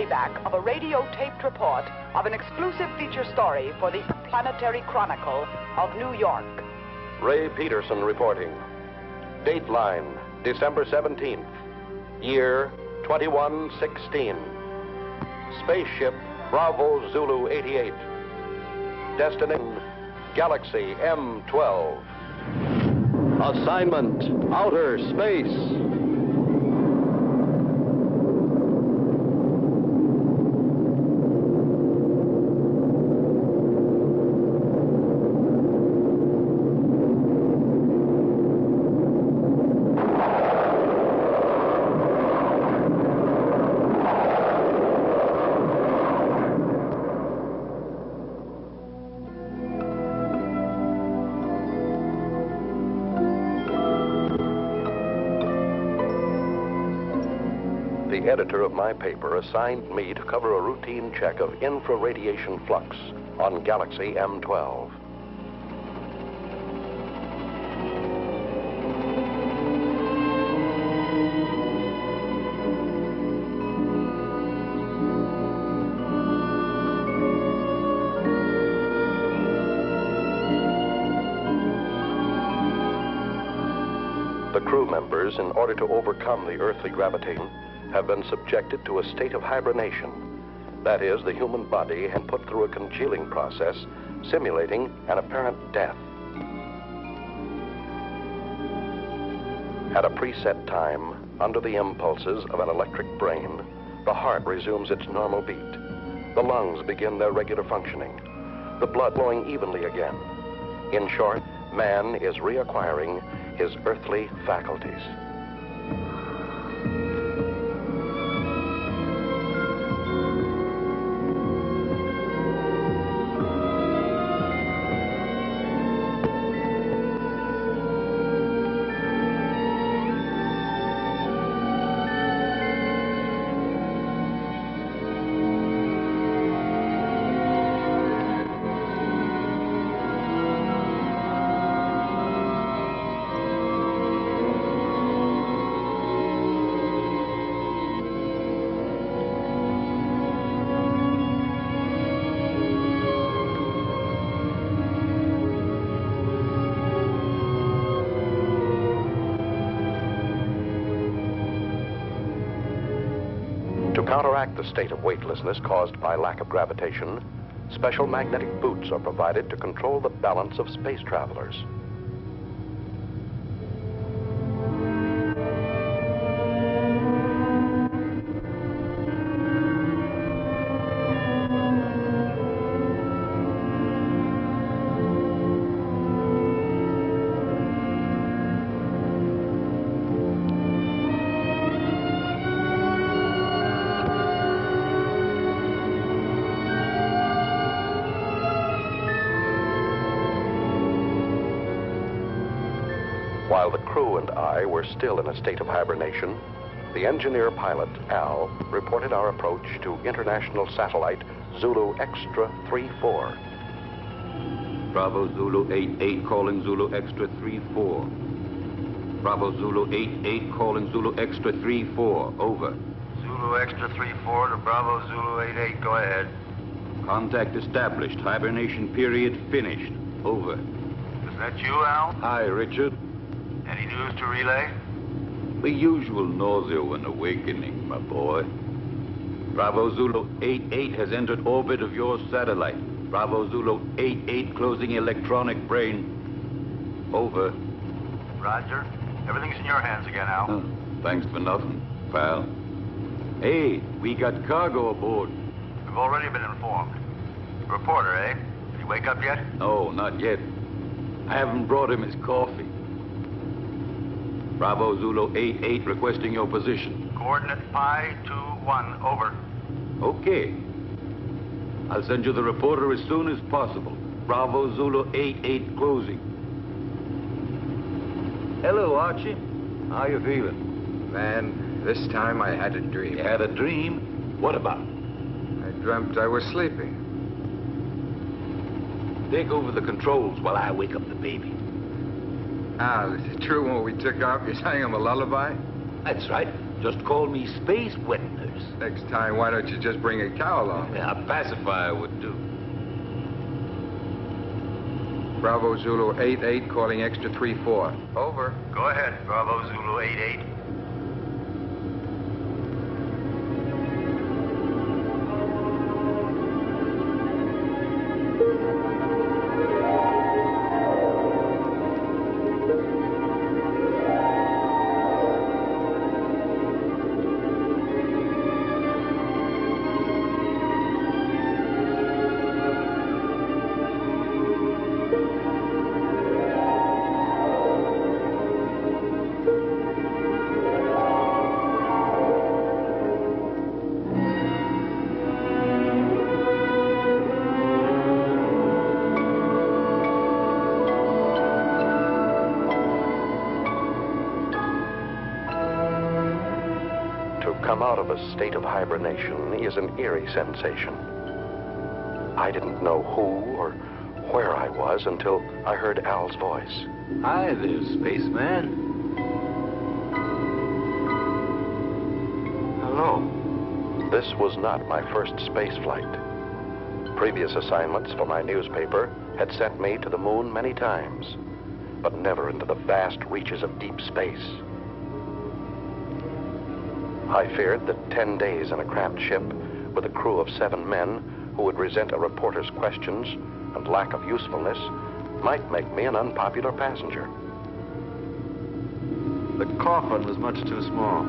playback of a radio-taped report of an exclusive feature story for the Planetary Chronicle of New York. Ray Peterson reporting. Dateline, December 17th. Year 2116. Spaceship Bravo Zulu 88. Destination Galaxy M12. Assignment outer space. The editor of my paper assigned me to cover a routine check of infraradiation flux on Galaxy M12. The crew members, in order to overcome the earthly gravitation, have been subjected to a state of hibernation. That is, the human body had put through a congealing process simulating an apparent death. At a preset time, under the impulses of an electric brain, the heart resumes its normal beat. The lungs begin their regular functioning, the blood flowing evenly again. In short, man is reacquiring his earthly faculties. To counteract the state of weightlessness caused by lack of gravitation, special magnetic boots are provided to control the balance of space travelers. While the crew and I were still in a state of hibernation, the engineer pilot, Al, reported our approach to international satellite Zulu Extra 34. Bravo Zulu 88 calling Zulu Extra 34. Bravo Zulu 88 calling Zulu Extra 34. Over. Zulu Extra 34 to Bravo Zulu 88. Go ahead. Contact established. Hibernation period finished. Over. Is that you, Al? Hi, Richard. Any news to relay? The usual nausea when awakening, my boy. Bravo Zulu 88 has entered orbit of your satellite. Bravo Zulu 88 closing electronic brain. Over. Roger. Everything's in your hands again, Al. Huh. Thanks for nothing, pal. Hey, we got cargo aboard. We've already been informed. Reporter, eh? Did he wake up yet? No, not yet. I haven't brought him his coffee. Bravo Zulu 88 requesting your position. Coordinate Pi 21. Over. Okay. I'll send you the reporter as soon as possible. Bravo Zulu 88 closing. Hello, Archie. How you feeling? Man, this time I had a dream. You had a dream? What about? I dreamt I was sleeping. Take over the controls while I wake up the baby. Al, is it true when we took off you sang him a lullaby? That's right. Just call me Space Wet Nurse. nerves. Next time, why don't you just bring a cow along? Yeah, a pacifier would do. Bravo Zulu 88 calling extra 34. Over. Go ahead, Bravo Zulu 88. Come out of a state of hibernation is an eerie sensation. I didn't know who or where I was until I heard Al's voice. Hi there, spaceman. Hello. This was not my first space flight. Previous assignments for my newspaper had sent me to the moon many times, but never into the vast reaches of deep space. I feared that 10 days in a cramped ship with a crew of 7 men who would resent a reporter's questions and lack of usefulness might make me an unpopular passenger. The coffin was much too small.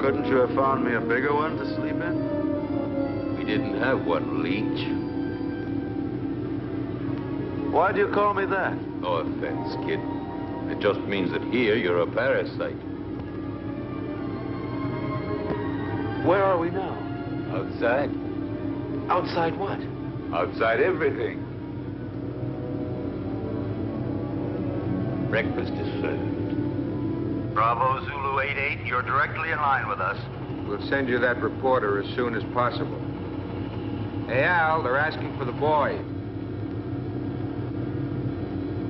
Couldn't you have found me a bigger one to sleep in? We didn't have one, Leech. Why do you call me that? No offense, kid. It just means that here you're a parasite. Where are we now? Outside. Outside what? Outside everything. Breakfast is served. Bravo Zulu 88, you're directly in line with us. We'll send you that reporter as soon as possible. Hey, Al, they're asking for the boy.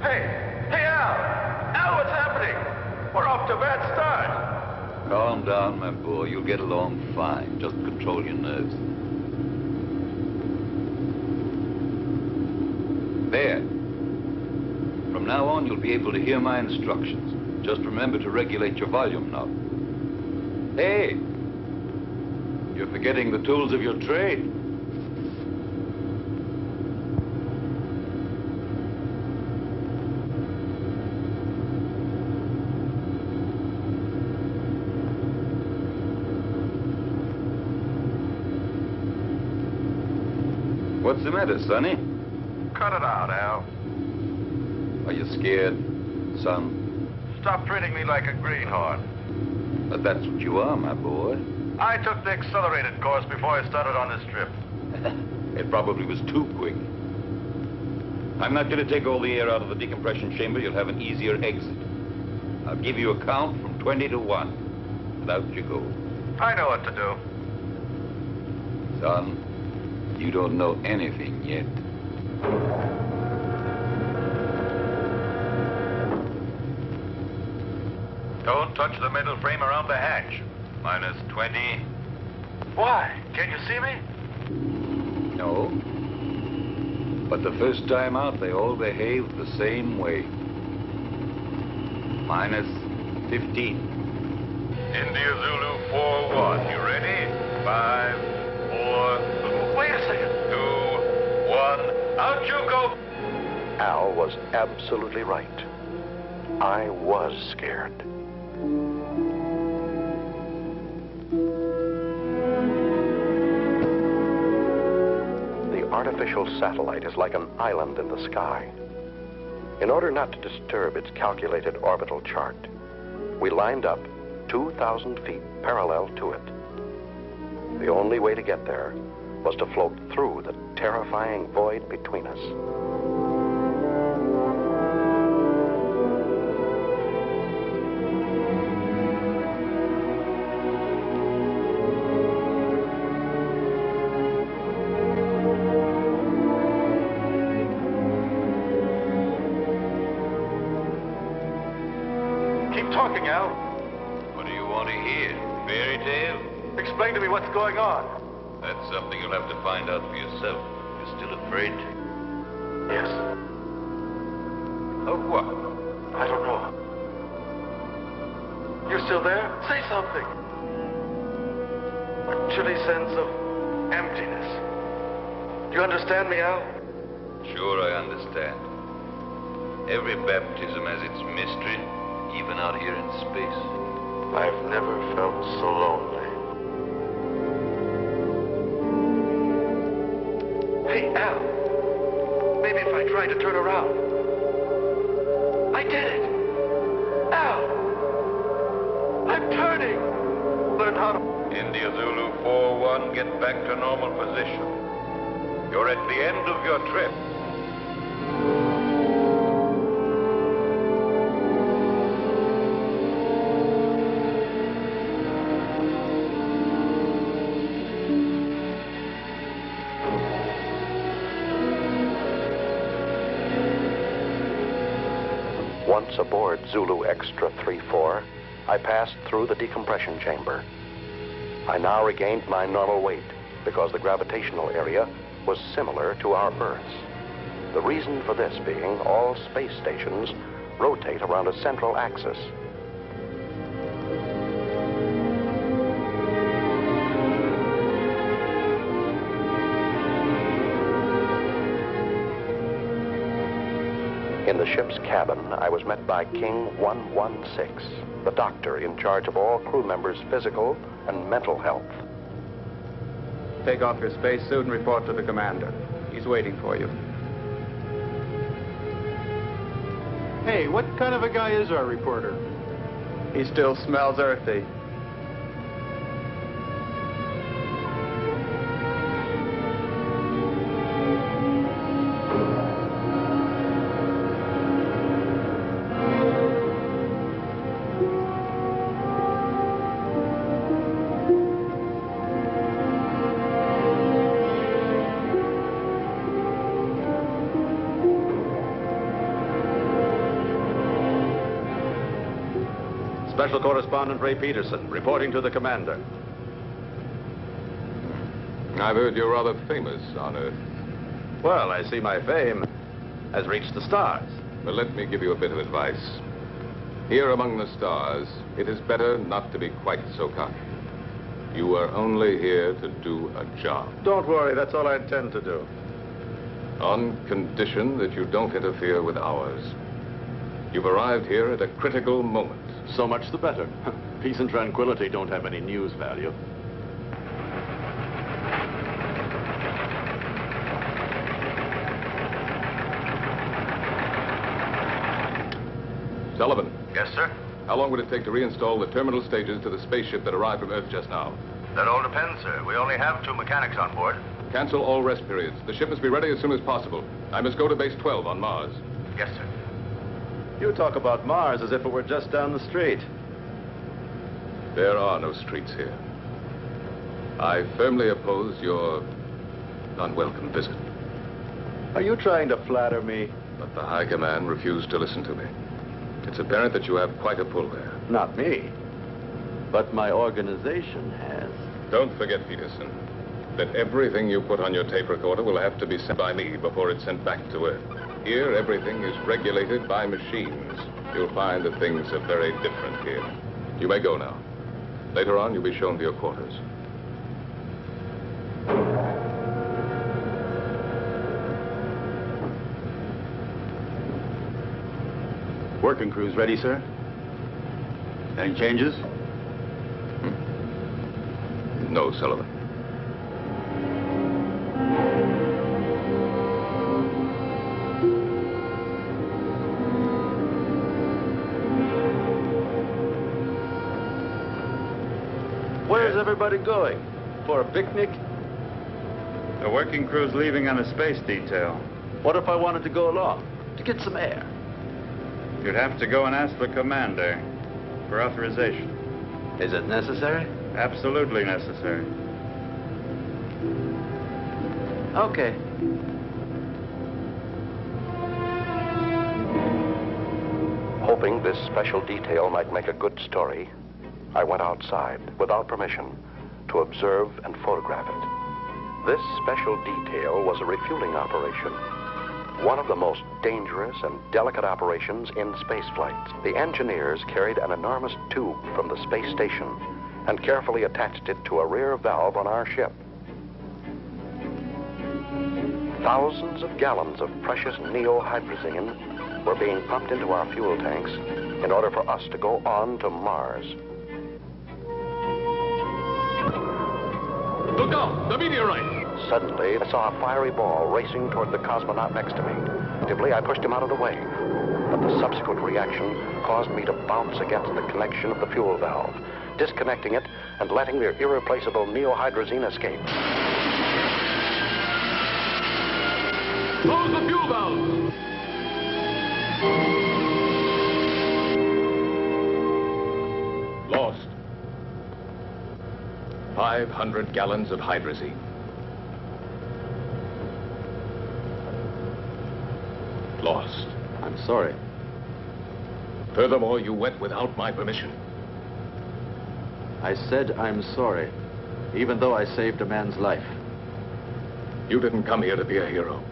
Hey, Al! Al, what's happening? We're off to a bad start. Calm down, my boy. You'll get along fine. Just control your nerves. There. From now on, you'll be able to hear my instructions. Just remember to regulate your volume knob. Hey! You're forgetting the tools of your trade. What's the matter, Sonny? Cut it out, Al. Are you scared, son? Stop treating me like a greenhorn. But that's what you are, my boy. I took the accelerated course before I started on this trip. It probably was too quick. I'm not going to take all the air out of the decompression chamber. You'll have an easier exit. I'll give you a count from 20 to 1. And out you go. I know what to do. Son, you don't know anything yet. Don't touch the middle frame around the hatch. Minus 20. Why? Can you see me? No. But the first time out, they all behaved the same way. Minus 15. India Zulu 4-1. You ready? 5, 4... Wait a second. 2, 1. Out you go. Al was absolutely right. I was scared. The artificial satellite is like an island in the sky. In order not to disturb its calculated orbital chart, we lined up 2,000 feet parallel to it. The only way to get there was to float through the terrifying void between us. talking, Al. What do you want to hear? Fairy tale? Explain to me what's going on. That's something you'll have to find out for yourself. You're still afraid? Yes. Of what? I don't know. You're still there? Say something. A chilly sense of emptiness. Do you understand me, Al? Sure, I understand. Every baptism has its mystery, even out here in space. I've never felt so lonely. Hey, Al. Maybe if I tried to turn around. I did it. Al. I'm turning. Learn how to... India Zulu 4-1, get back to normal position. You're at the end of your trip. Once aboard Zulu Extra 3-4, I passed through the decompression chamber. I now regained my normal weight because the gravitational area was similar to our Earth's. The reason for this being all space stations rotate around a central axis. In the ship's cabin, I was met by King 116, the doctor in charge of all crew members' physical and mental health. Take off your spacesuit and report to the commander. He's waiting for you. Hey, what kind of a guy is our reporter? He still smells earthy. Special Correspondent Ray Peterson, reporting to the commander. I've heard you're rather famous on Earth. Well, I see my fame has reached the stars. But let me give you a bit of advice. Here among the stars, it is better not to be quite so cocky. You are only here to do a job. Don't worry, that's all I intend to do. On condition that you don't interfere with ours. You've arrived here at a critical moment. So much the better. Peace and tranquility don't have any news value. Sullivan. Yes, sir? How long would it take to reinstall the terminal stages to the spaceship that arrived from Earth just now? That all depends, sir. We only have 2 mechanics on board. Cancel all rest periods. The ship must be ready as soon as possible. I must go to base 12 on Mars. Yes, sir. You talk about Mars as if it were just down the street. There are no streets here. I firmly oppose your unwelcome visit. Are you trying to flatter me? But the High Command refused to listen to me. It's apparent that you have quite a pull there. Not me. But my organization has. Don't forget, Peterson, that everything you put on your tape recorder will have to be sent by me before it's sent back to Earth. Here, everything is regulated by machines. You'll find that things are very different here. You may go now. Later on, you'll be shown to your quarters. Working crew's ready, sir? Any changes? No, Sullivan. Where's everybody going? For a picnic? The working crew's leaving on a space detail. What if I wanted to go along? To get some air? You'd have to go and ask the commander for authorization. Is it necessary? Absolutely necessary. Hoping this special detail might make a good story, I went outside without permission to observe and photograph it. This special detail was a refueling operation, one of the most dangerous and delicate operations in spaceflight. The engineers carried an enormous tube from the space station and carefully attached it to a rear valve on our ship. Thousands of gallons of precious neohydrazine were being pumped into our fuel tanks in order for us to go on to Mars. Look out! The meteorite! Suddenly, I saw a fiery ball racing toward the cosmonaut next to me. Instinctively, I pushed him out of the way. But the subsequent reaction caused me to bounce against the connection of the fuel valve, disconnecting it and letting the irreplaceable neohydrazine escape. Close the fuel valve! Lost. 500 gallons of hydrazine. Lost. I'm sorry. Furthermore, you went without my permission. I said I'm sorry, even though I saved a man's life. You didn't come here to be a hero.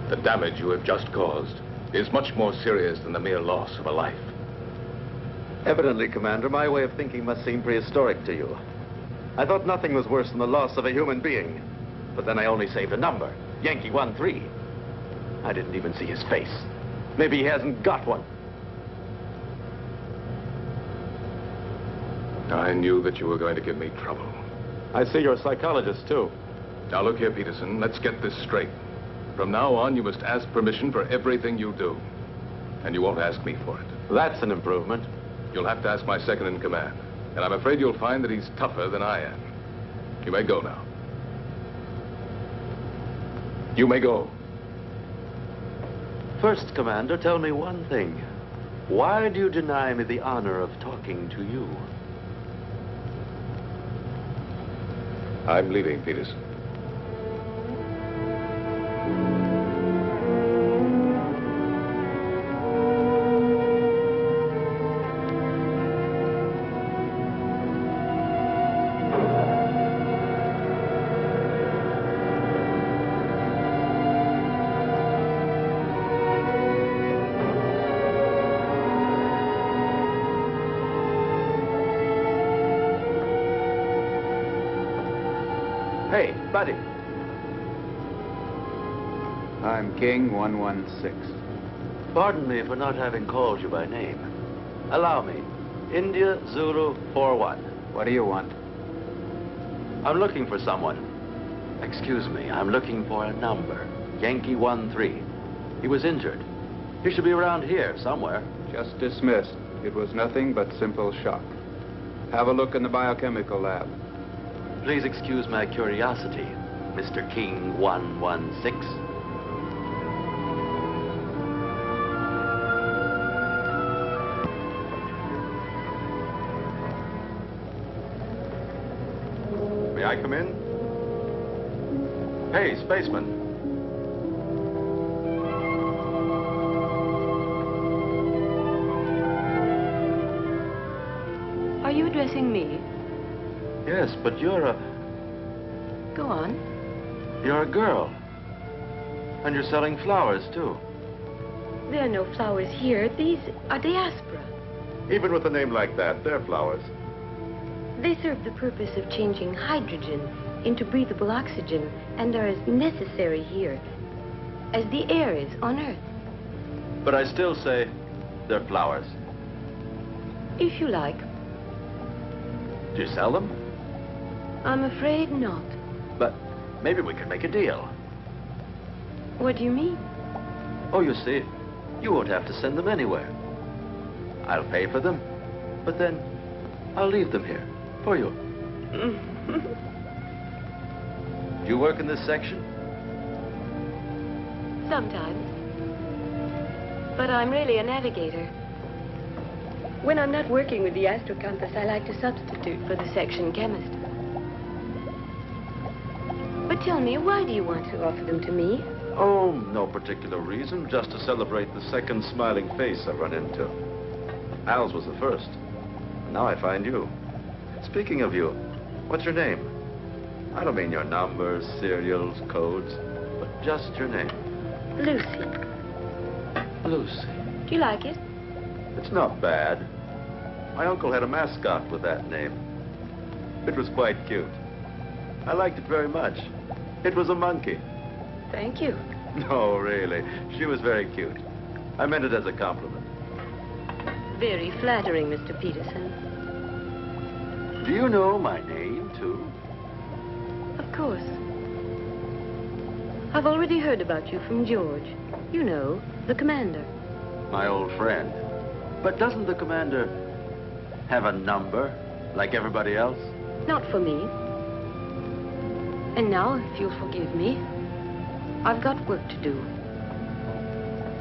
The damage you have just caused is much more serious than the mere loss of a life. Evidently, Commander, my way of thinking must seem prehistoric to you. I thought nothing was worse than the loss of a human being. But then I only saved a number, Yankee 13. I didn't even see his face. Maybe he hasn't got one. I knew that you were going to give me trouble. I see you're a psychologist, too. Now look here, Peterson, let's get this straight. From now on, you must ask permission for everything you do. And you won't ask me for it. That's an improvement. You'll have to ask my second in command. And I'm afraid you'll find that he's tougher than I am. You may go now. You may go. First, Commander, tell me one thing. Why do you deny me the honor of talking to you? I'm leaving, Peterson. Hey, buddy. I'm King 116. Pardon me for not having called you by name. Allow me. India Zulu 41. What do you want? I'm looking for someone. Excuse me, I'm looking for a number. Yankee 13. He was injured. He should be around here somewhere. Just dismissed. It was nothing but simple shock. Have a look in the biochemical lab. Please excuse my curiosity, Mr. King 116. May I come in? Hey, spaceman. Are you addressing me? Yes, but you're a... Go on. You're a girl. And you're selling flowers, too. There are no flowers here. These are diaspora. Even with a name like that, they're flowers. They serve the purpose of changing hydrogen into breathable oxygen and are as necessary here as the air is on Earth. But I still say they're flowers. If you like. Do you sell them? I'm afraid not. But maybe we could make a deal. What do you mean? Oh, you see, you won't have to send them anywhere. I'll pay for them, but then I'll leave them here for you. Do you work in this section? Sometimes. But I'm really a navigator. When I'm not working with the astrocompass, I like to substitute for the section chemist. But tell me, why do you want to offer them to me? Oh, no particular reason, just to celebrate the second smiling face I've run into. Al's was the first. Now I find you. Speaking of you, what's your name? I don't mean your numbers, serials, codes, but just your name. Lucy. Lucy. Do you like it? It's not bad. My uncle had a mascot with that name. It was quite cute. I liked it very much. It was a monkey. Thank you. No, really. She was very cute. I meant it as a compliment. Very flattering, Mr. Peterson. Do you know my name, too? Of course. I've already heard about you from George. You know, the commander. My old friend. But doesn't the commander have a number, like everybody else? Not for me. And now, if you'll forgive me, I've got work to do.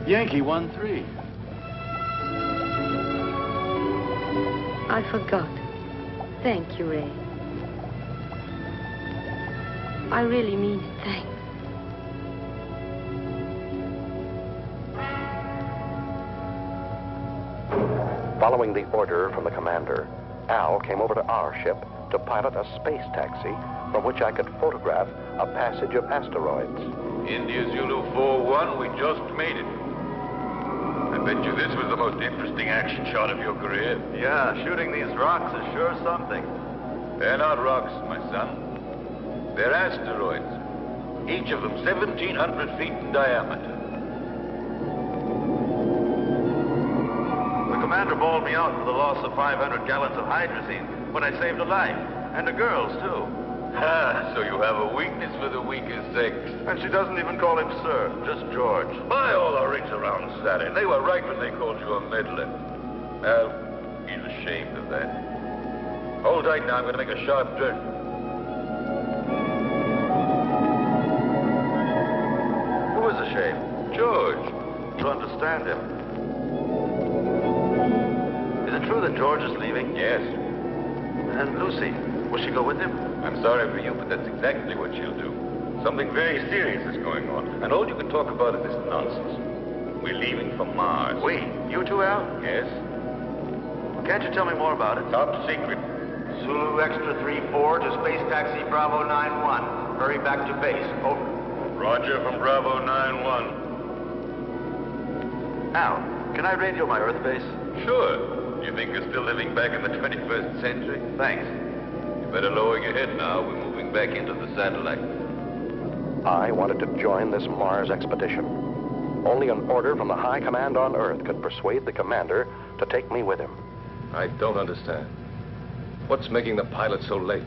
Yankee 1-3. I forgot. Thank you, Ray. I really mean it. Thanks. Following the order from the commander, Al came over to our ship to pilot a space taxi from which I could photograph a passage of asteroids. India Zulu 4-1, we just made it. I bet you this was the most interesting action shot of your career. Yeah, shooting these rocks is sure something. They're not rocks, my son. They're asteroids. Each of them 1,700 feet in diameter. The commander bawled me out for the loss of 500 gallons of hydrazine when I saved a life. And the girls, too. Ah, so you have a weakness for the weaker sex. And she doesn't even call him sir, just George. By all the rings around Saturn, they were right when they called you a meddler. Well, he's ashamed of that. Hold tight now, I'm going to make a sharp turn. Who is ashamed? George. To understand him. Is it true that George is leaving? Yes. And Lucy, will she go with him? I'm sorry for you, but that's exactly what she'll do. Something very serious is going on, and all you can talk about is this nonsense. We're leaving for Mars. We? You too, Al? Yes. Can't you tell me more about it? Top secret. Zulu Extra 3-4 to Space Taxi Bravo 9-1. Hurry back to base. Over. Roger from Bravo 9-1. Al, can I radio my Earth base? Sure. You think you're still living back in the 21st century? Thanks. You better lower your head now. We're moving back into the satellite. I wanted to join this Mars expedition. Only an order from the high command on Earth could persuade the commander to take me with him. I don't understand. What's making the pilot so late?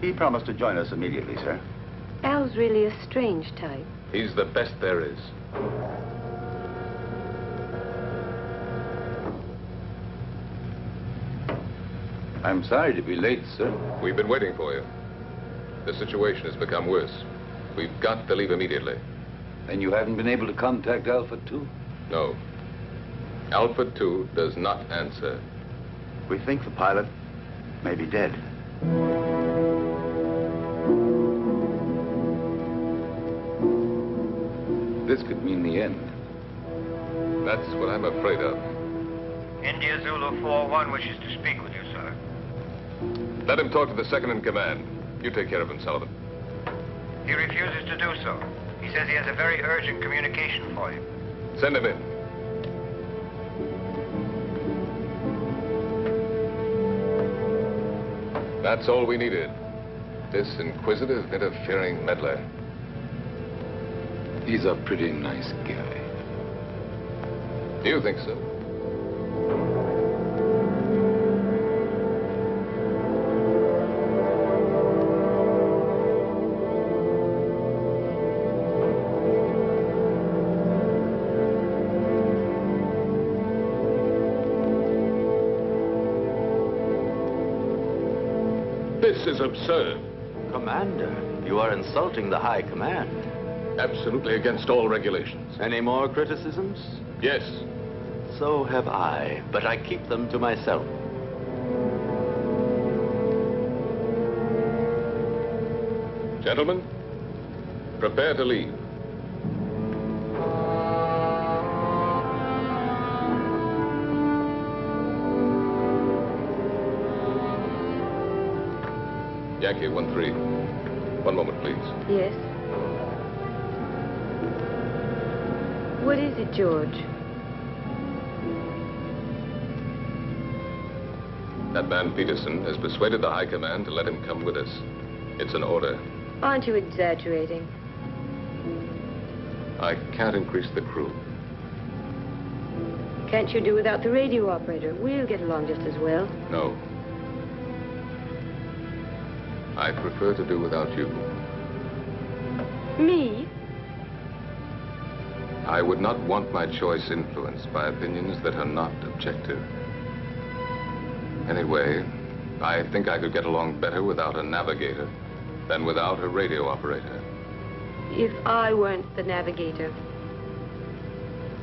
He promised to join us immediately, sir. Al's really a strange type. He's the best there is. I'm sorry to be late, sir. We've been waiting for you. The situation has become worse. We've got to leave immediately. And you haven't been able to contact Alpha 2? No. Alpha 2 does not answer. We think the pilot may be dead. This could mean the end. That's what I'm afraid of. India Zulu 4-1 wishes to speak with you, sir. Let him talk to the second in command. You take care of him, Sullivan. He refuses to do so. He says he has a very urgent communication for you. Send him in. That's all we needed. This inquisitive, interfering meddler. He's a pretty nice guy. Do you think so? This is absurd. Commander, you are insulting the High Command. Absolutely against all regulations. Any more criticisms? Yes. So have I, but I keep them to myself. Gentlemen, prepare to leave. Yankee 1-3. One moment, please. Yes? What is it, George? That man Peterson has persuaded the High Command to let him come with us. It's an order. Aren't you exaggerating? I can't increase the crew. Can't you do without the radio operator? We'll get along just as well. No. I prefer to do without you. Me? I would not want my choice influenced by opinions that are not objective. Anyway, I think I could get along better without a navigator than without a radio operator. If I weren't the navigator,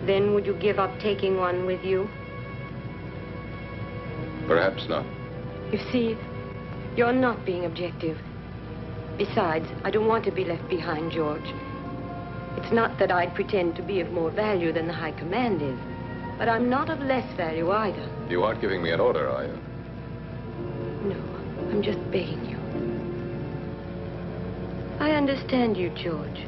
then would you give up taking one with you? Perhaps not. You see, you're not being objective. Besides, I don't want to be left behind, George. It's not that I'd pretend to be of more value than the High Command is, but I'm not of less value either. You aren't giving me an order, are you? No, I'm just begging you. I understand you, George.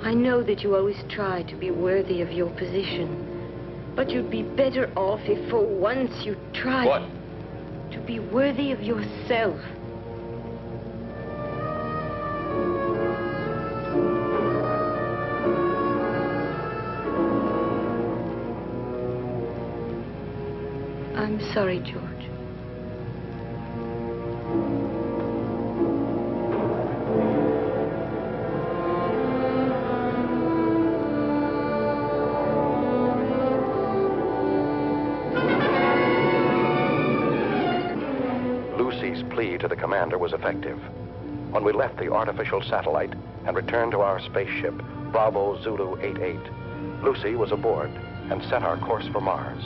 I know that you always try to be worthy of your position, but you'd be better off if for once you tried... What? To be worthy of yourself. I'm sorry, George. Lucy's plea to the commander was effective. When we left the artificial satellite and returned to our spaceship, Bravo Zulu 88, Lucy was aboard and set our course for Mars.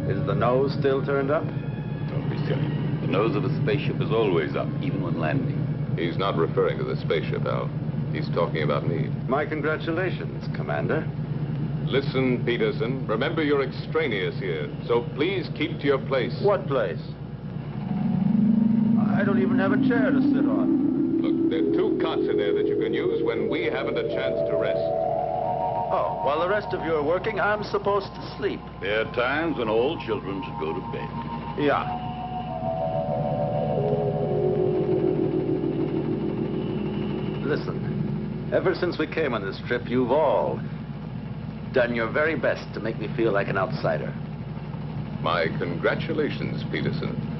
Is the nose still turned up? Don't be silly. The nose of a spaceship is always up, even when landing. He's not referring to the spaceship, Al. He's talking about me. My congratulations, Commander. Listen, Peterson. Remember you're extraneous here, so please keep to your place. What place? I don't even have a chair to sit on. Look, there are 2 cots in there that you can use when we haven't a chance to rest. Oh, while the rest of you are working, I'm supposed to sleep. There are times when all children should go to bed. Yeah. Listen, ever since we came on this trip, you've all done your very best to make me feel like an outsider. My congratulations, Peterson.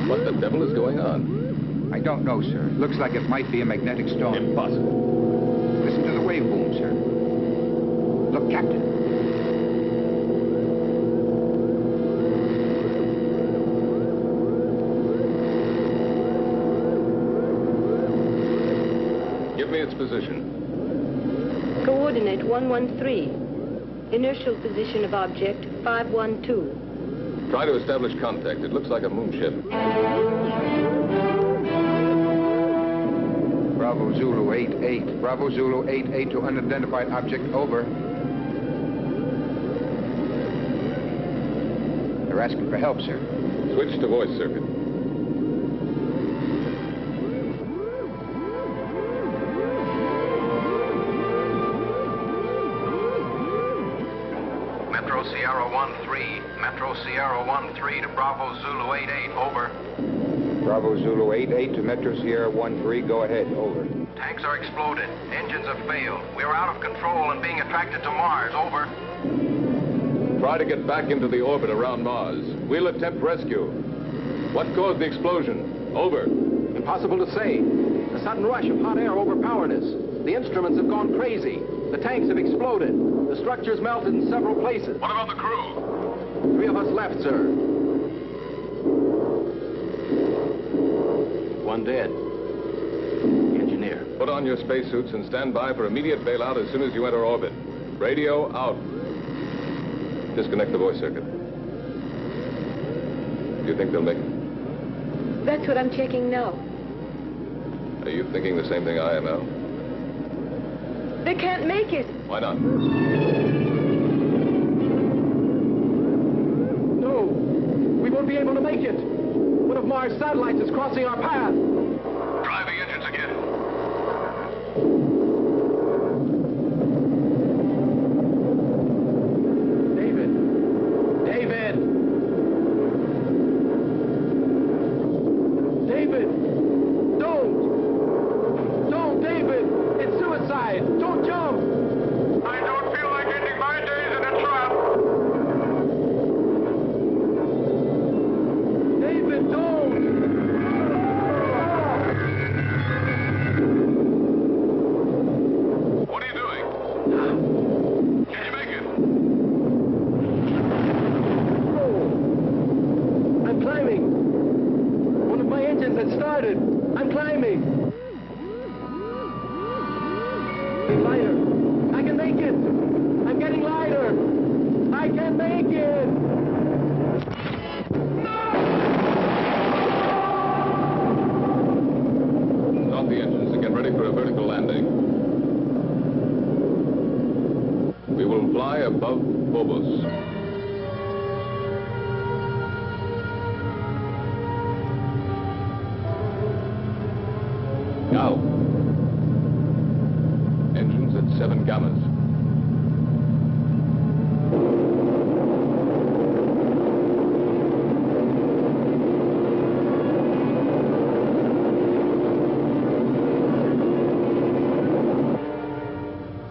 What the devil is going on? I don't know, sir. Looks like it might be a magnetic storm. Impossible. Listen to the wave boom, sir. Look, Captain. Give me its position. Coordinate 113. Inertial position of object 512. Try to establish contact. It looks like a moonship. Bravo Zulu 88. Bravo Zulu 88 to unidentified object, over. They're asking for help, sir. Switch to voice circuit. Metro Sierra 1-3. Metro Sierra 1-3 to Bravo Zulu 88, over. Bravo Zulu 88 to Metro Sierra 13, go ahead, over. Tanks are exploded. Engines have failed. We are out of control and being attracted to Mars, over. Try to get back into the orbit around Mars. We'll attempt rescue. What caused the explosion? Over. Impossible to say. A sudden rush of hot air overpowered us. The instruments have gone crazy. The tanks have exploded. The structures melted in several places. What about the crew? 3 of us left, sir. 1 dead. The engineer. Put on your spacesuits and stand by for immediate bailout as soon as you enter orbit. Radio out. Disconnect the voice circuit. Do you think they'll make it? That's what I'm checking now. Are you thinking the same thing I am, Al? They can't make it. Why not? No, we won't be able to make it. One of Mars' satellites is crossing our path. Drive the engines again. David! David! David! Don't, David! It's suicide! Don't jump! I don't feel like ending my days in a trap. David, don't! What are you doing? Can you make it? I'm climbing. One of my engines had started. I'm climbing. Getting lighter. I can make it. I'm getting lighter. I can make it. Stop the engines and get ready for a vertical landing. We will fly above Phobos. Now. Engines at 7 gammas.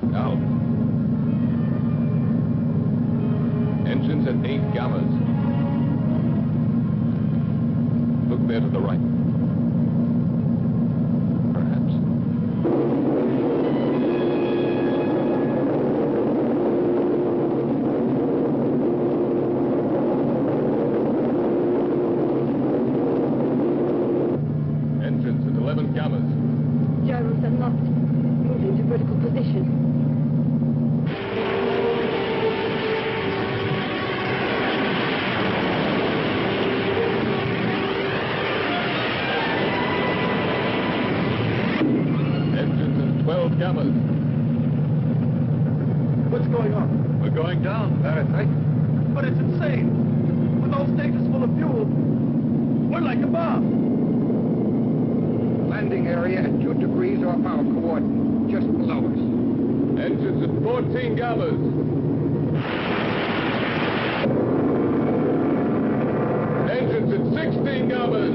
Now. Engines at 8 gammas. Look there to the right. Perhaps. Engines at 11 gammas. Gyros unlocked. Move into vertical position. Engines at 12 gammas. What's going on? We're going down, Fahrenheit. But it's insane. With those stages full of fuel, we're like a bomb. Landing area at 2 degrees off our coordinate, just below us. Engines at 14 gammas. Engines at 16 gammas.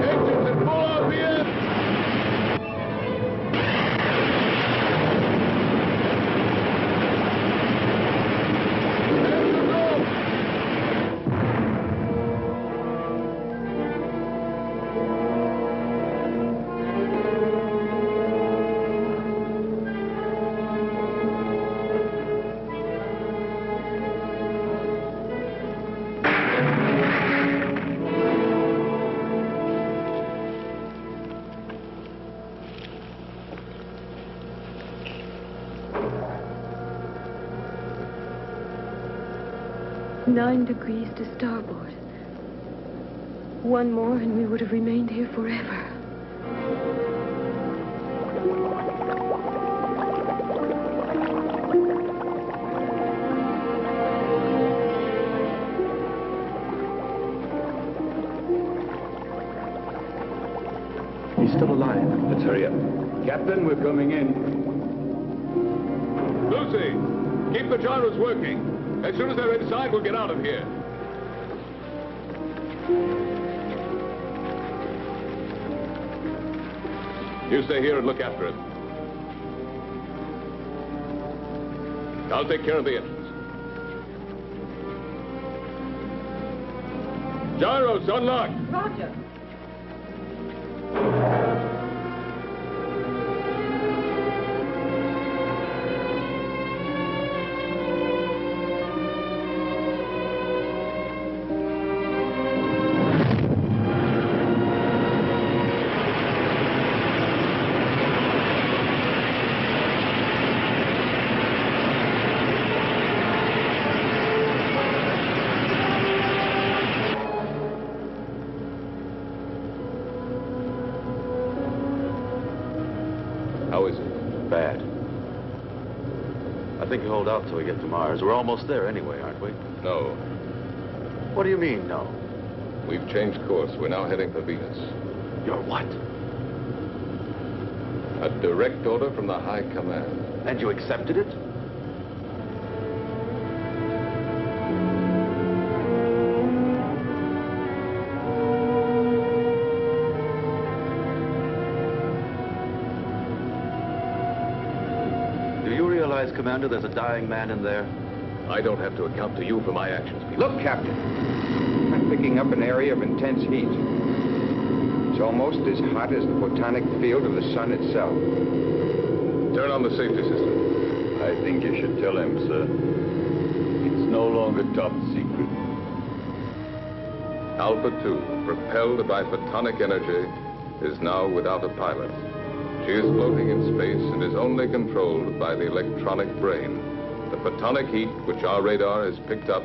Engines at full RPM. Engines off. Nine degrees to starboard. One more and we would have remained here forever. He's still alive. Let's hurry up. Captain, we're coming in. Lucy, keep the gyros working. As soon as they're inside, we'll get out of here. You stay here and look after him. I'll take care of the engines. Gyros, unlock. Roger. How is it? Bad. I think you hold out till we get to Mars. We're almost there anyway, aren't we? No. What do you mean, no? We've changed course. We're now heading for Venus. You're what? A direct order from the High Command. And you accepted it? Do you realize, Commander, there's a dying man in there? I don't have to account to you for my actions, Peter. Look, Captain. I'm picking up an area of intense heat. It's almost as hot as the photonic field of the sun itself. Turn on the safety system. I think you should tell him, sir. It's no longer top secret. Alpha 2, propelled by photonic energy, is now without a pilot. She is floating in space and is only controlled by the electronic brain. The photonic heat, which our radar has picked up,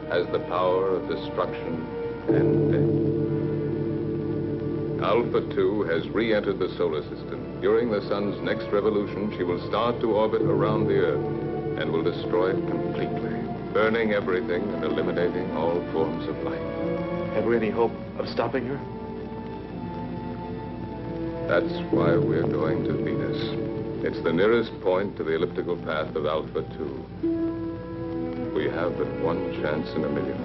has the power of destruction and death. Alpha 2 has re-entered the solar system. During the sun's next revolution, she will start to orbit around the Earth and will destroy it completely, burning everything and eliminating all forms of life. Have we any hope of stopping her? That's why we're going to Venus. It's the nearest point to the elliptical path of Alpha 2. We have but one chance in a million.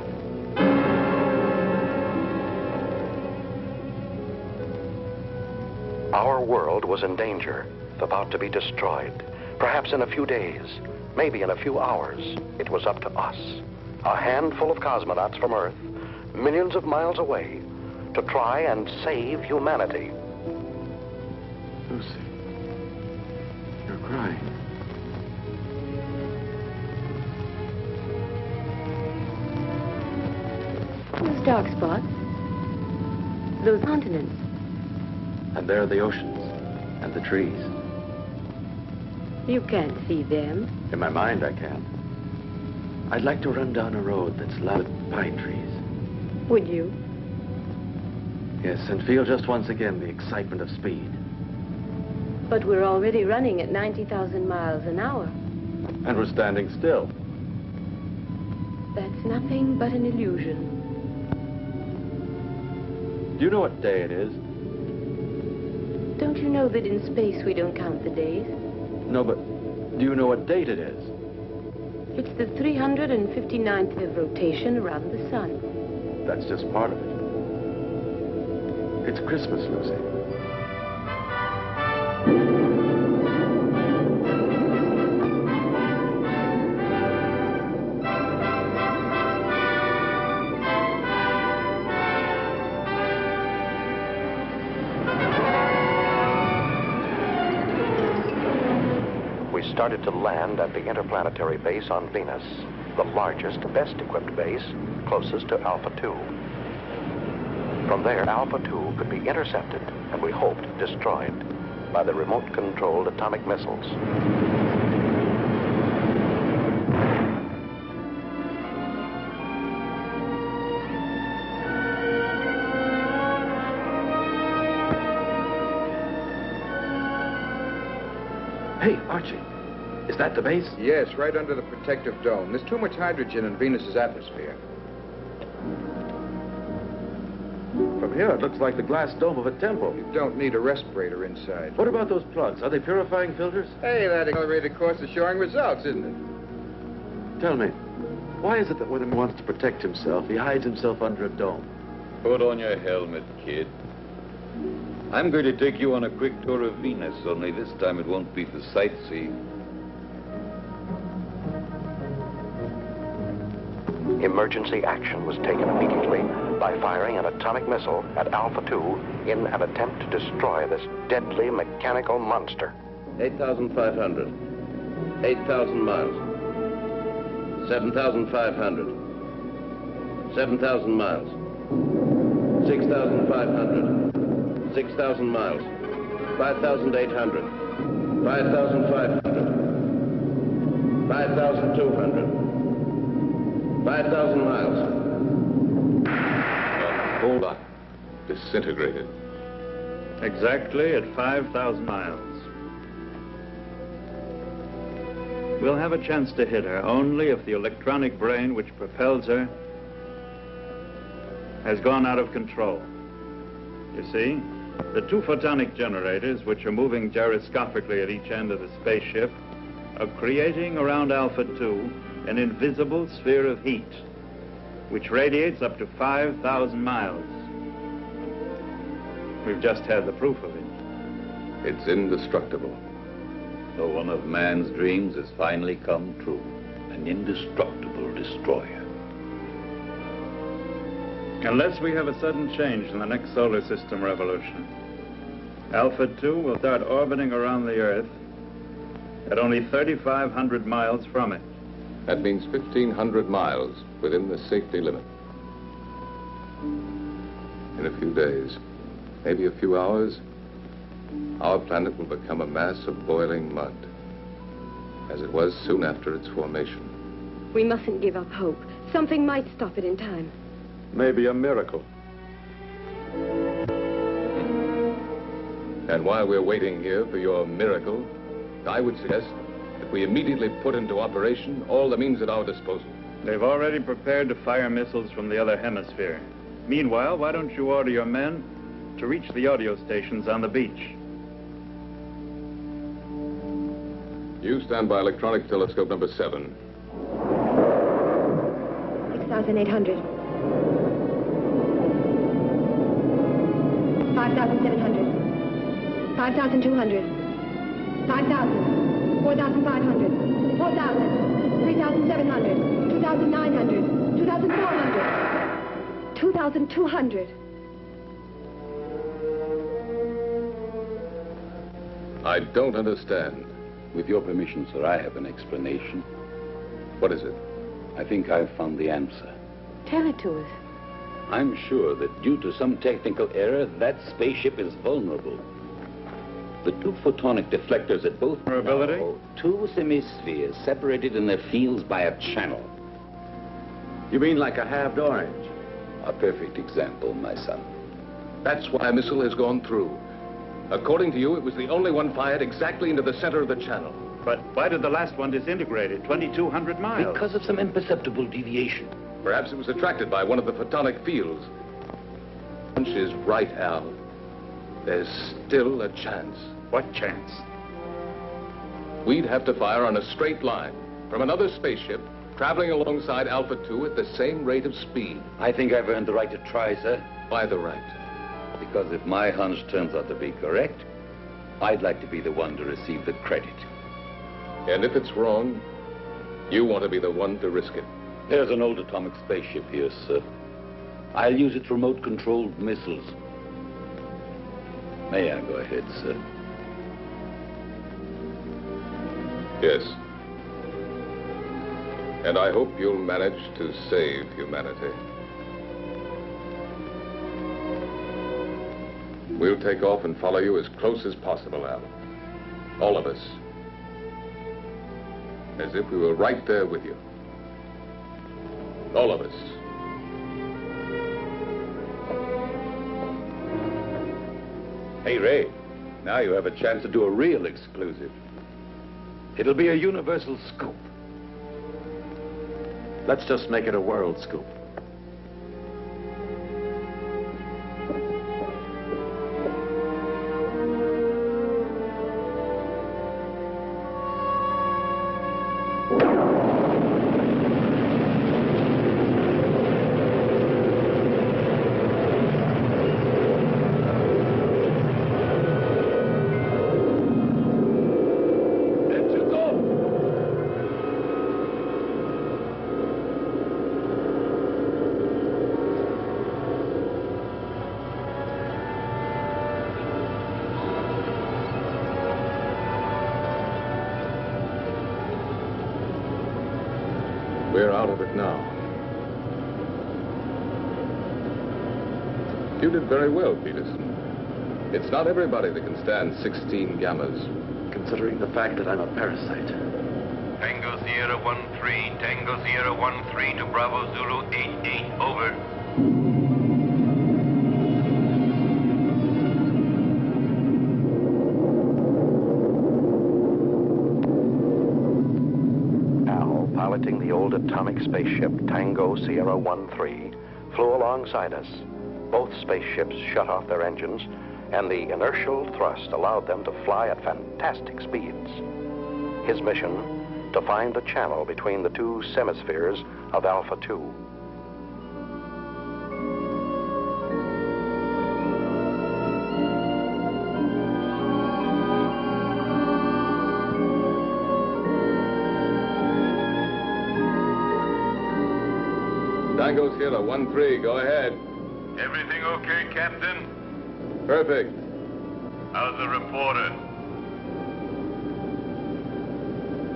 Our world was in danger, about to be destroyed. Perhaps in a few days, maybe in a few hours, it was up to us, a handful of cosmonauts from Earth, millions of miles away, to try and save humanity. Lucy, you're crying. Those dark spots. Those continents. And there are the oceans and the trees. You can't see them. In my mind, I can. I'd like to run down a road that's lined with pine trees. Would you? Yes, and feel just once again the excitement of speed. But we're already running at 90,000 miles an hour. And we're standing still. That's nothing but an illusion. Do you know what day it is? Don't you know that in space we don't count the days? No, but do you know what date it is? It's the 359th of rotation around the sun. That's just part of it. It's Christmas, Lucy. Started to land at the interplanetary base on Venus, the largest, best-equipped base, closest to Alpha 2. From there, Alpha 2 could be intercepted, and we hoped destroyed, by the remote-controlled atomic missiles. Hey, Archie. Is that the base? Yes, right under the protective dome. There's too much hydrogen in Venus's atmosphere. From here, it looks like the glass dome of a temple. You don't need a respirator inside. What about those plugs? Are they purifying filters? Hey, that accelerated course is showing results, isn't it? Tell me, why is it that when he wants to protect himself, he hides himself under a dome? Put on your helmet, kid. I'm going to take you on a quick tour of Venus, only this time it won't be for sightseeing. Emergency action was taken immediately by firing an atomic missile at Alpha 2 in an attempt to destroy this deadly mechanical monster. 8,500. 8,000 miles. 7,500. 7,000 miles. 6,500. 6,000 miles. 5,800. 5,500. 5,200. 5,000 miles. Hold on. Disintegrated. Exactly at 5,000 miles. We'll have a chance to hit her only if the electronic brain which propels her has gone out of control. You see, the two photonic generators, which are moving gyroscopically at each end of the spaceship, are creating around Alpha 2 an invisible sphere of heat, which radiates up to 5,000 miles. We've just had the proof of it. It's indestructible. So one of man's dreams has finally come true. An indestructible destroyer. Unless we have a sudden change in the next solar system revolution, Alpha 2 will start orbiting around the Earth at only 3,500 miles from it. That means 1,500 miles within the safety limit. In a few days, maybe a few hours, our planet will become a mass of boiling mud, as it was soon after its formation. We mustn't give up hope. Something might stop it in time. Maybe a miracle. And while we're waiting here for your miracle, I would suggest that we immediately put into operation all the means at our disposal. They've already prepared to fire missiles from the other hemisphere. Meanwhile, why don't you order your men to reach the audio stations on the beach? You stand by electronic telescope number 7. 6,800. 5,700. 5,200. 5,000. 4,500. 4,000. 3,700. 2,900. 2,400. 2,200. I don't understand. With your permission, sir, I have an explanation. What is it? I think I've found the answer. Tell it to us. I'm sure that due to some technical error, that spaceship is vulnerable. The two photonic deflectors at both vulnerability? Now, two semispheres separated in their fields by a channel. You mean like a halved orange? A perfect example, my son. That's why a missile has gone through. According to you, it was the only one fired exactly into the center of the channel. But why did the last one disintegrate at 2,200 miles? Because of some imperceptible deviation. Perhaps it was attracted by one of the photonic fields. Hunch is right, Al. There's still a chance. What chance? We'd have to fire on a straight line from another spaceship traveling alongside Alpha 2 at the same rate of speed. I think I've earned the right to try, sir. Why the right? Because if my hunch turns out to be correct, I'd like to be the one to receive the credit. And if it's wrong, you want to be the one to risk it. There's an old atomic spaceship here, sir. I'll use its remote-controlled missiles. May I go ahead, sir? Yes. And I hope you'll manage to save humanity. We'll take off and follow you as close as possible, Al. All of us. As if we were right there with you. All of us. Hey, Ray, now you have a chance to do a real exclusive. It'll be a universal scoop. Let's just make it a world scoop. We're out of it now. You did very well, Peterson. It's not everybody that can stand 16 gammas. Considering the fact that I'm a parasite. Tango Sierra 1-3, Tango Sierra 1-3 to Bravo Zulu 8-8, over. piloting the old atomic spaceship Tango Sierra 1-3, flew alongside us. Both spaceships shut off their engines, and the inertial thrust allowed them to fly at fantastic speeds. His mission, to find the channel between the two semispheres of Alpha 2. Tango Sierra 1-3, go ahead. Everything okay, Captain? Perfect. How's the reporter?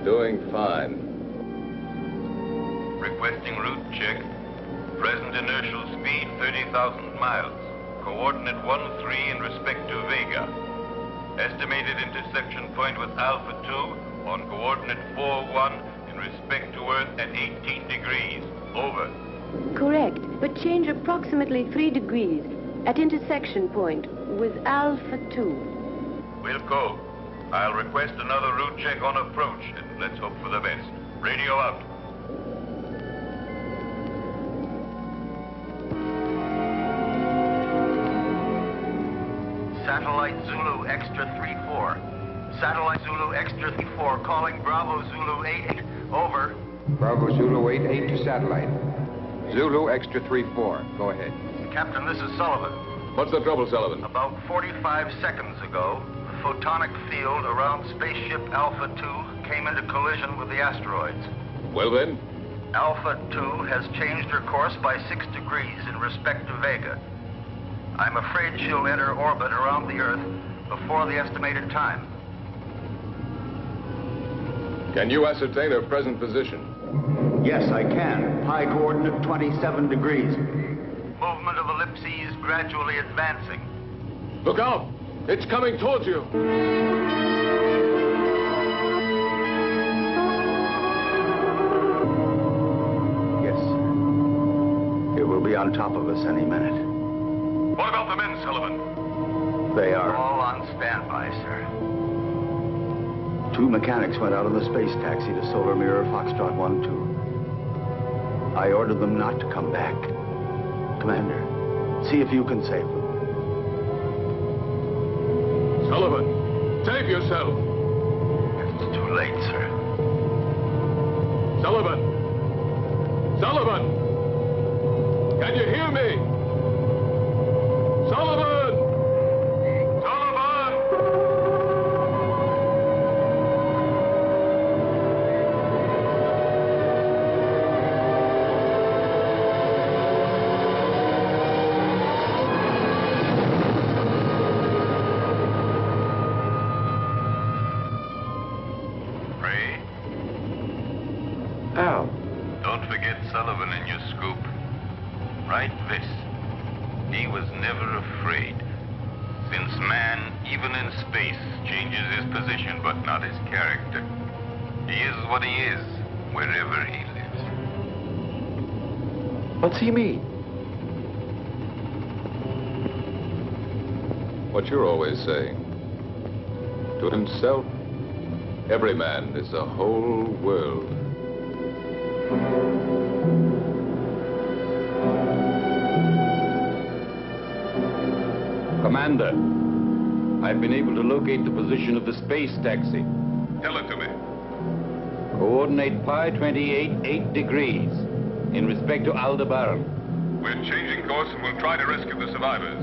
Doing fine. Requesting route check. Present inertial speed 30,000 miles. Coordinate 1-3 in respect to Vega. Estimated intersection point with Alpha 2 on coordinate 4-1 in respect to Earth at 18 degrees. Over. Correct, but change approximately 3 degrees at intersection point with Alpha 2. Wilco, I'll request another route check on approach, and let's hope for the best. Radio out. Satellite Zulu Extra 3-4. Satellite Zulu Extra 3-4 calling Bravo Zulu 88. Over. Bravo Zulu 88 to satellite. Zulu Extra 3-4. Go ahead. Captain, this is Sullivan. What's the trouble, Sullivan? About 45 seconds ago, the photonic field around spaceship Alpha 2 came into collision with the asteroids. Well then? Alpha 2 has changed her course by 6 degrees in respect to Vega. I'm afraid she'll enter orbit around the Earth before the estimated time. Can you ascertain her present position? Yes, I can. High coordinate 27 degrees. Movement of ellipses gradually advancing. Look out! It's coming towards you! Yes. It will be on top of us any minute. What about the men, Sullivan? They are. All on standby, sir. 2 mechanics went out on the space taxi to Solar Mirror Foxtrot 1-2. I ordered them not to come back. Commander, see if you can save them. Sullivan, save yourself! It's too late, sir. Sullivan! Sullivan! Can you hear me? Sullivan! Sullivan in your scoop. Write this. He was never afraid. Since man, even in space, changes his position but not his character. He is what he is, wherever he lives. What's he mean? What you're always saying. To himself, every man is a whole world. Commander, I've been able to locate the position of the space taxi. Tell it to me. Coordinate pi 28, 8 degrees in respect to Aldebaran. We're changing course and we'll try to rescue the survivors.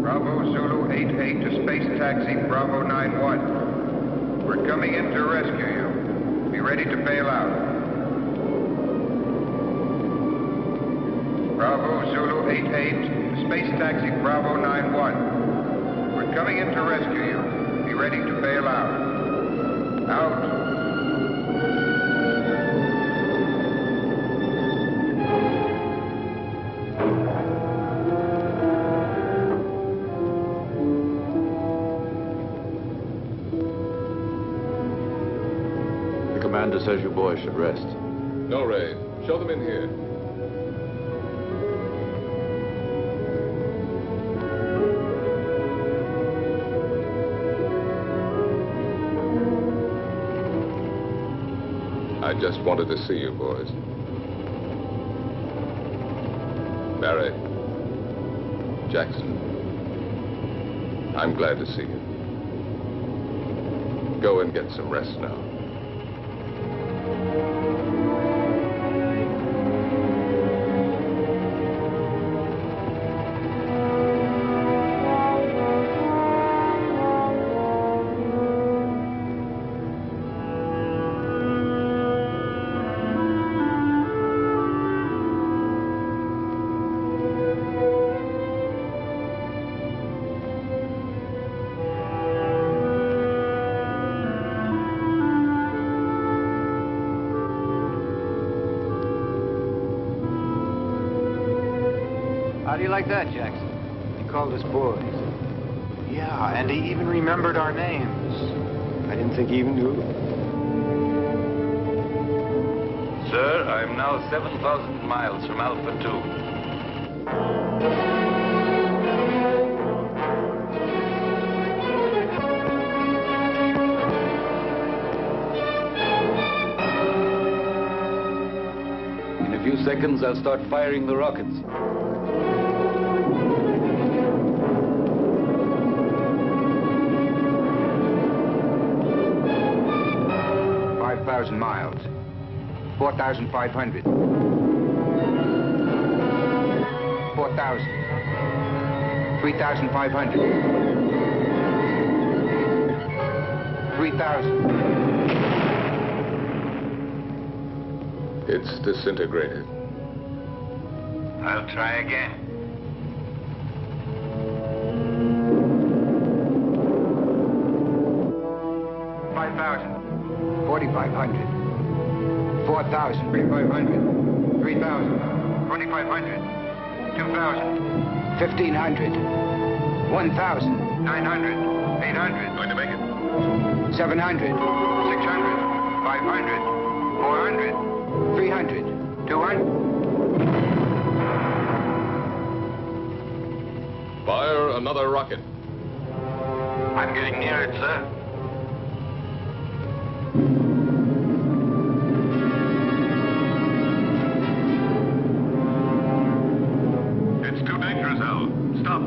Bravo Zulu 88 to space taxi Bravo 91. We're coming in to rescue you. Be ready to bail out. Bravo Zulu 88 to space taxi Bravo 91. We're coming in to rescue you. Be ready to bail out. Out. The commander says you boys should rest. No, Ray. Show them in here. I just wanted to see you boys. Barry, Jackson, I'm glad to see you. Go and get some rest now. How do you like that, Jackson? He called us boys. Yeah, and he even remembered our names. I didn't think he even knew. Sir, I'm now 7,000 miles from Alpha 2. In a few seconds, I'll start firing the rockets. 5,000 miles. 4,500. 4,000. 3,500. 3,000. It's disintegrated. I'll try again. 5,000. 4,500. 4,000. 3,500. 3,000. 2,500. 2,000. 1,500. 1,000. 900. 800. Going to make it. 700. 600. 500. 400. 300. 200. Fire another rocket. I'm getting near it, sir. It's too dangerous, Al. Stop.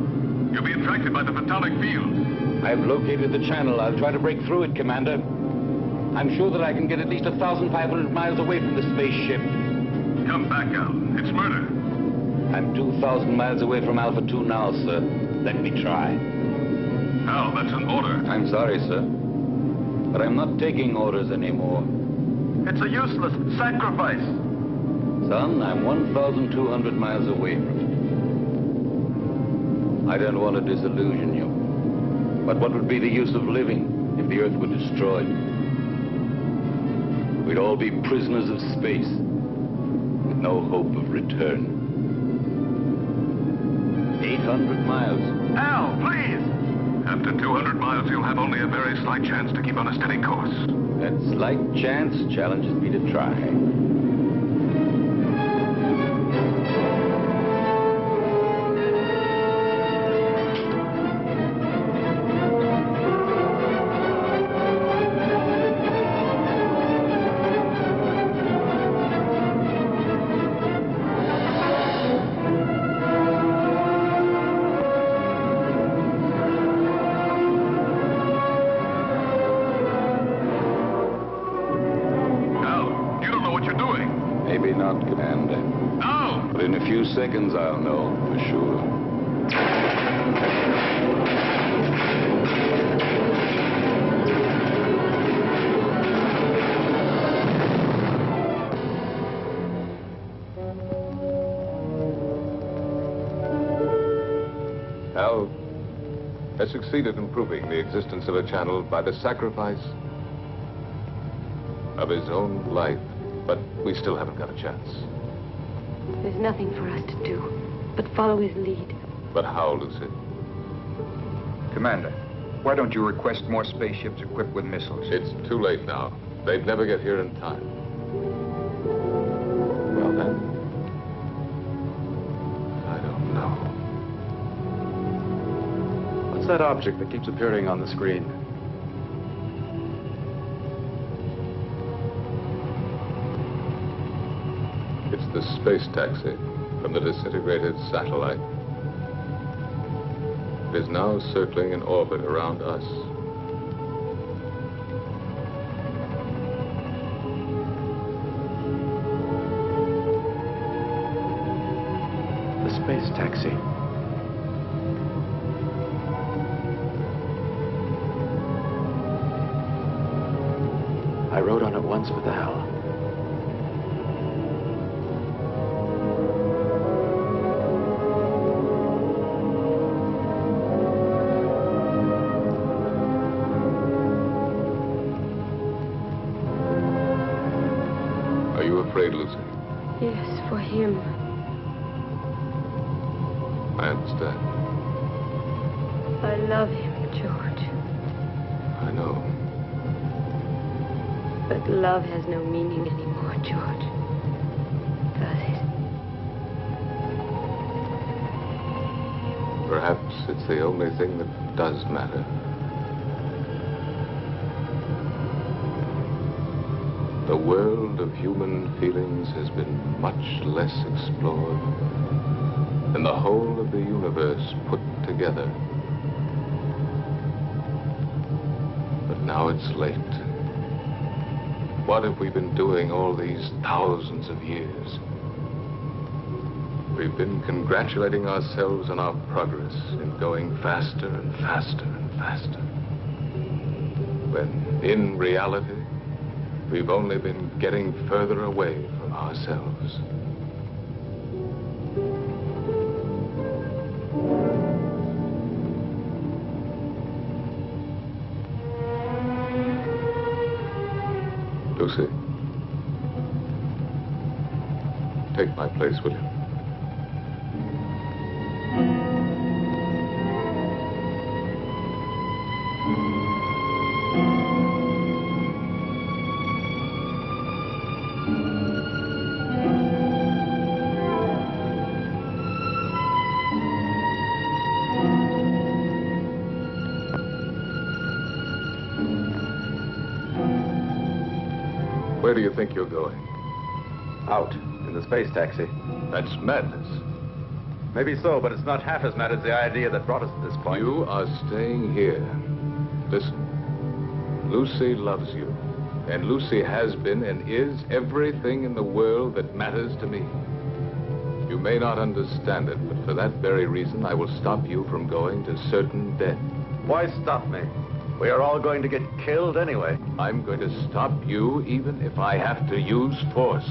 You'll be attracted by the photonic field. I've located the channel. I'll try to break through it, Commander. I'm sure that I can get at least 1,500 miles away from the spaceship. Come back, Al. It's murder. I'm 2,000 miles away from Alpha 2 now, sir. Let me try. Al, that's an order. I'm sorry, sir. But I'm not taking orders anymore. It's a useless sacrifice. Son, I'm 1,200 miles away from it. I don't want to disillusion you. But what would be the use of living if the Earth were destroyed? We'd all be prisoners of space, with no hope of return. 800 miles. Al, please! After 200 miles, you'll have only a very slight chance to keep on a steady course. That slight chance challenges me to try. Maybe not, Commander. No! But in a few seconds, I'll know for sure. Al has succeeded in proving the existence of a channel by the sacrifice of his own life. But we still haven't got a chance. There's nothing for us to do but follow his lead. But how, Lucy? Commander, why don't you request more spaceships equipped with missiles? It's too late now. They'd never get here in time. Well, then, I don't know. What's that object that keeps appearing on the screen? The space taxi from the disintegrated satellite. It is now circling in orbit around us. The space taxi. I rode on it once with Al. Are you afraid, Lucy? Yes, for him. I understand. I love him, George. I know. But love has no meaning anymore, George. Does it? Perhaps it's the only thing that does matter. The world of human feelings has been much less explored than the whole of the universe put together. But now it's late. What have we been doing all these thousands of years? We've been congratulating ourselves on our progress in going faster and faster and faster. When, in reality, we've only been getting further away from ourselves. Lucy, take my place, will you? Where do you think you're going? Out, in the space taxi. That's madness. Maybe so, but it's not half as mad as the idea that brought us to this point. You are staying here. Listen, Lucy loves you. And Lucy has been and is everything in the world that matters to me. You may not understand it, but for that very reason, I will stop you from going to certain death. Why stop me? We are all going to get killed anyway. I'm going to stop you even if I have to use force.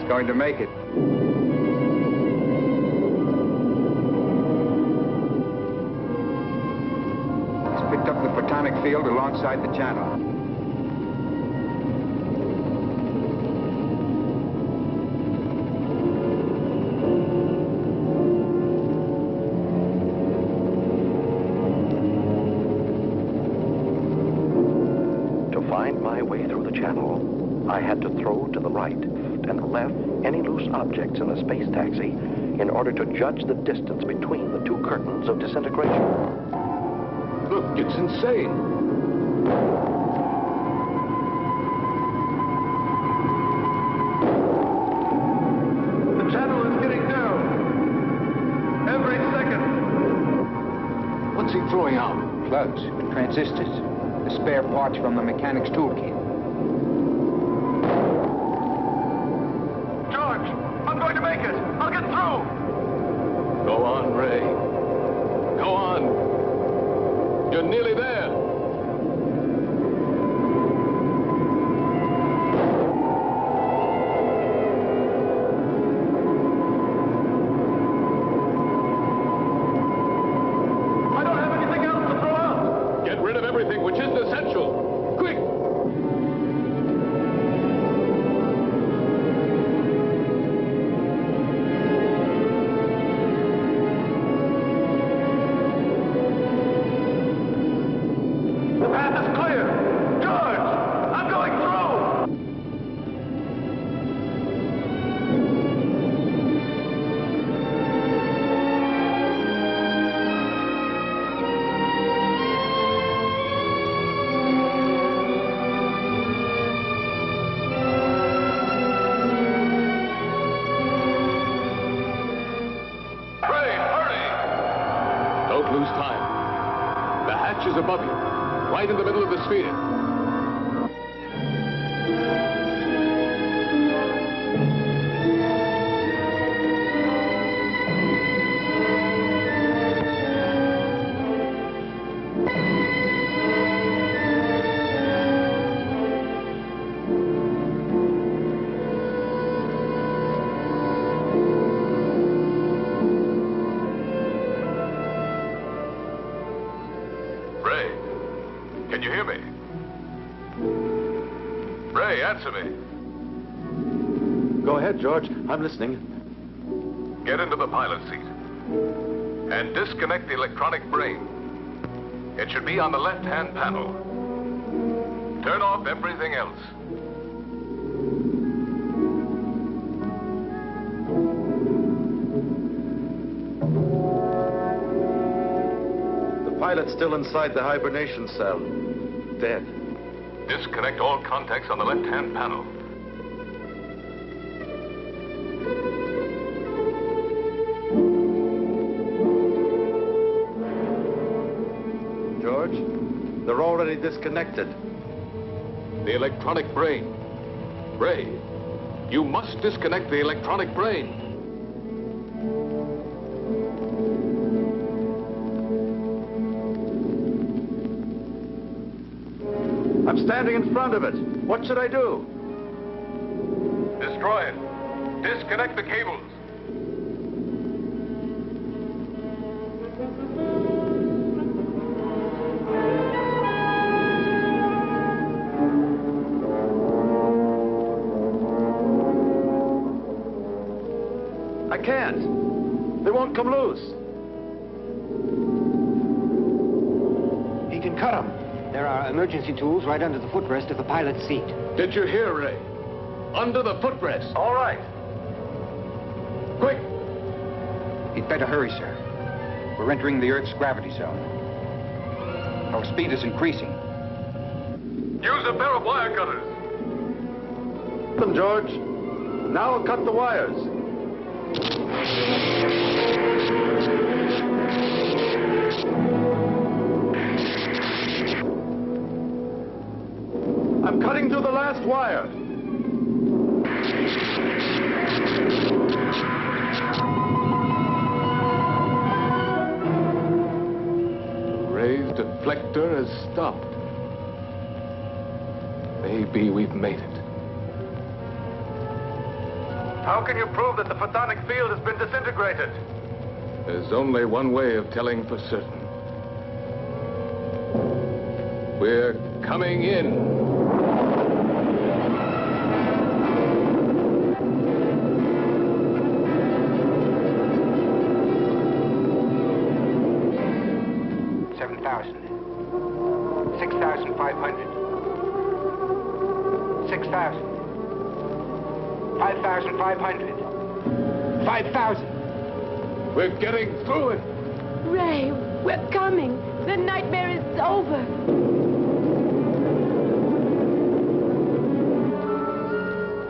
Going to make it. It's picked up the photonic field alongside the channel. To find my way through the channel, I had to throw to the right and left any loose objects in the space taxi in order to judge the distance between the two curtains of disintegration. Look, it's insane. The channel is getting narrow. Every second. What's he throwing out? Plugs, transistors, the spare parts from the mechanic's toolkit. I'm going to make it. I'll get through. Go on, Ray. Go on. You're nearly there. inches above you, right in the middle of the sphere. Can you hear me? Ray, answer me. Go ahead, George. I'm listening. Get into the pilot seat and disconnect the electronic brain. It should be on the left-hand panel. Turn off everything else. The pilot's still inside the hibernation cell. Dead. Disconnect all contacts on the left-hand panel. George, they're already disconnected. The electronic brain. Ray, you must disconnect the electronic brain. I'm standing in front of it. What should I do? Destroy it. Disconnect the cables. I can't. They won't come loose. He can cut them. There are emergency tools right under the footrest of the pilot's seat. Did you hear, Ray? Under the footrest. All right. Quick. He'd better hurry, sir. We're entering the Earth's gravity zone. Our speed is increasing. Use a pair of wire cutters. Them, George. Now I'll cut the wires. I'm cutting to the last wire. Ray's deflector has stopped. Maybe we've made it. How can you prove that the photonic field has been disintegrated? There's only one way of telling for certain. We're coming in. We're getting through it. Ray, we're coming. The nightmare is over.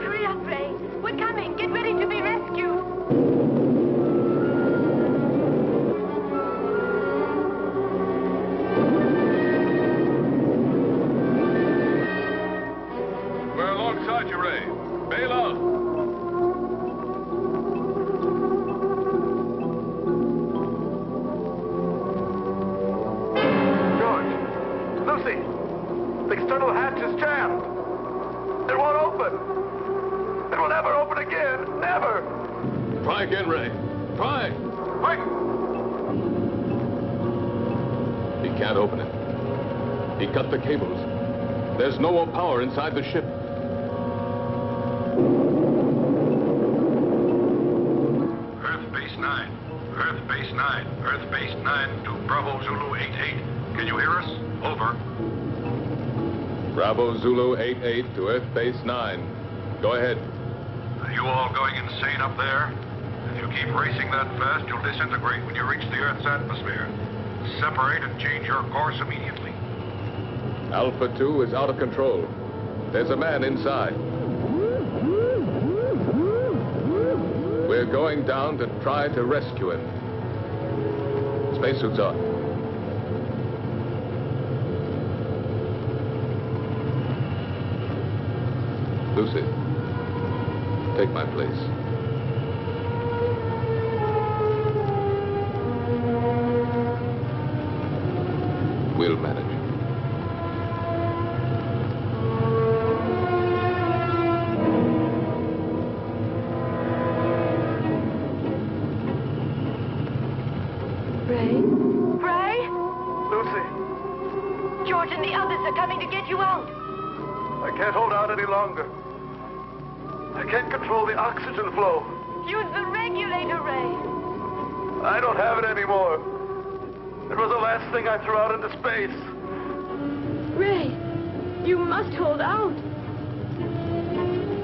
Hurry up, Ray. We're coming. Get ready to be rescued. We're alongside you, Ray. Bail out. The external hatch is jammed. It won't open. It will never open again. Never. Try again, Ray. Try. Quick. He can't open it. He cut the cables. There's no more power inside the ship. Earth Base 9. Earth Base 9. Earth Base 9 to Bravo Zulu 88. Can you hear us? Over. Bravo Zulu 88 to Earth Base 9. Go ahead. Are you all going insane up there? If you keep racing that fast, you'll disintegrate when you reach the Earth's atmosphere. Separate and change your course immediately. Alpha 2 is out of control. There's a man inside. We're going down to try to rescue him. Spacesuits on. Lucy, take my place. We'll manage. Ray? Ray? Lucy, George and the others are coming to get you out. I can't hold out any longer. I can't control the oxygen flow. Use the regulator, Ray. I don't have it anymore. It was the last thing I threw out into space. Ray, you must hold out.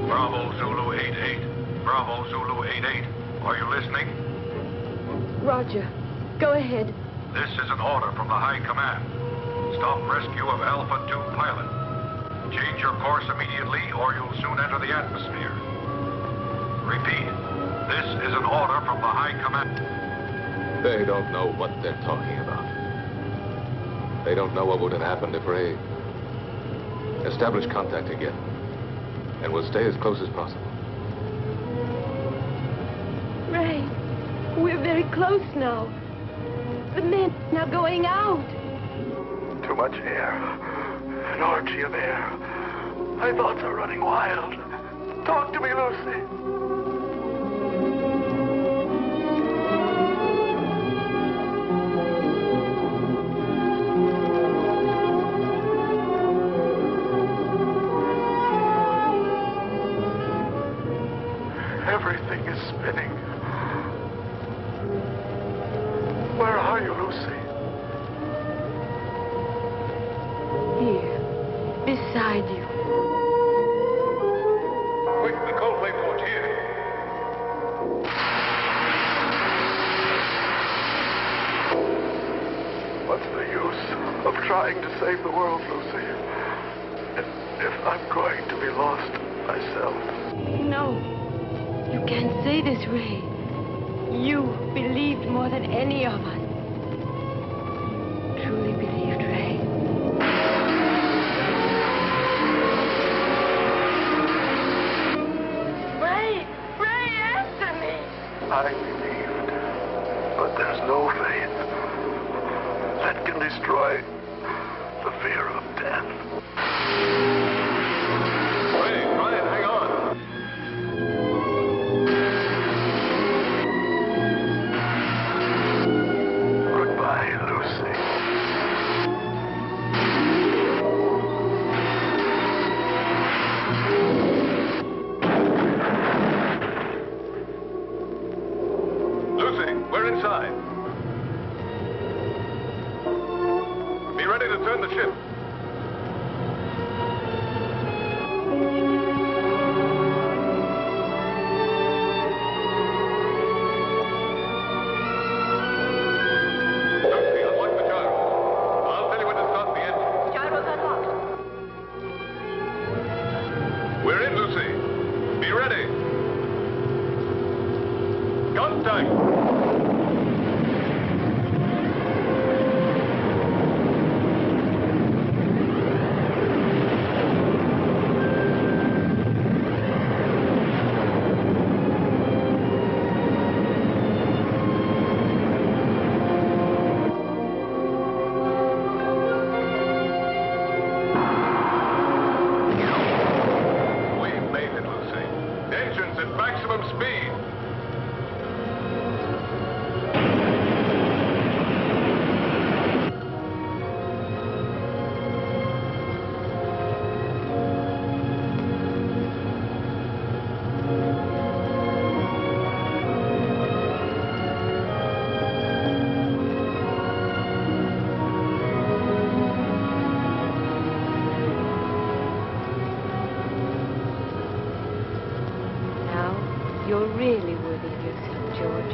Bravo Zulu 88. Bravo Zulu 88. Are you listening? Roger. Go ahead. This is an order from the High Command. Stop rescue of Alpha 2 pilot. Change your course immediately or you'll soon enter the atmosphere. Repeat. This is an order from the High Command. They don't know what they're talking about. They don't know what would have happened if Ray... Establish contact again. And we'll stay as close as possible. Ray, we're very close now. The men are going out. Too much air. An orgy of air. My thoughts are running wild. Talk to me, Lucy. Everything is spinning. Where are you, Lucy? Here, beside you. Quick, the Coldplay port here. What's the use of trying to save the world, Lucy? If I'm going to be lost myself. No, you can't say this, Ray. You believed more than any of us. Truly believed, Ray. Ray, answer me. I believed, but there's no faith that can destroy the fear of death. Ray, Brian, hang on. Goodbye, Lucy. Lucy, we're inside. Be ready to turn the ship. Lucy, unlock the gyros. I'll tell you when to start the engine. Gyros unlocked. We're in, Lucy. Be ready. Contact. We've made it, Lucy. Engines at maximum speed. Now, you're really worthy of yourself, George.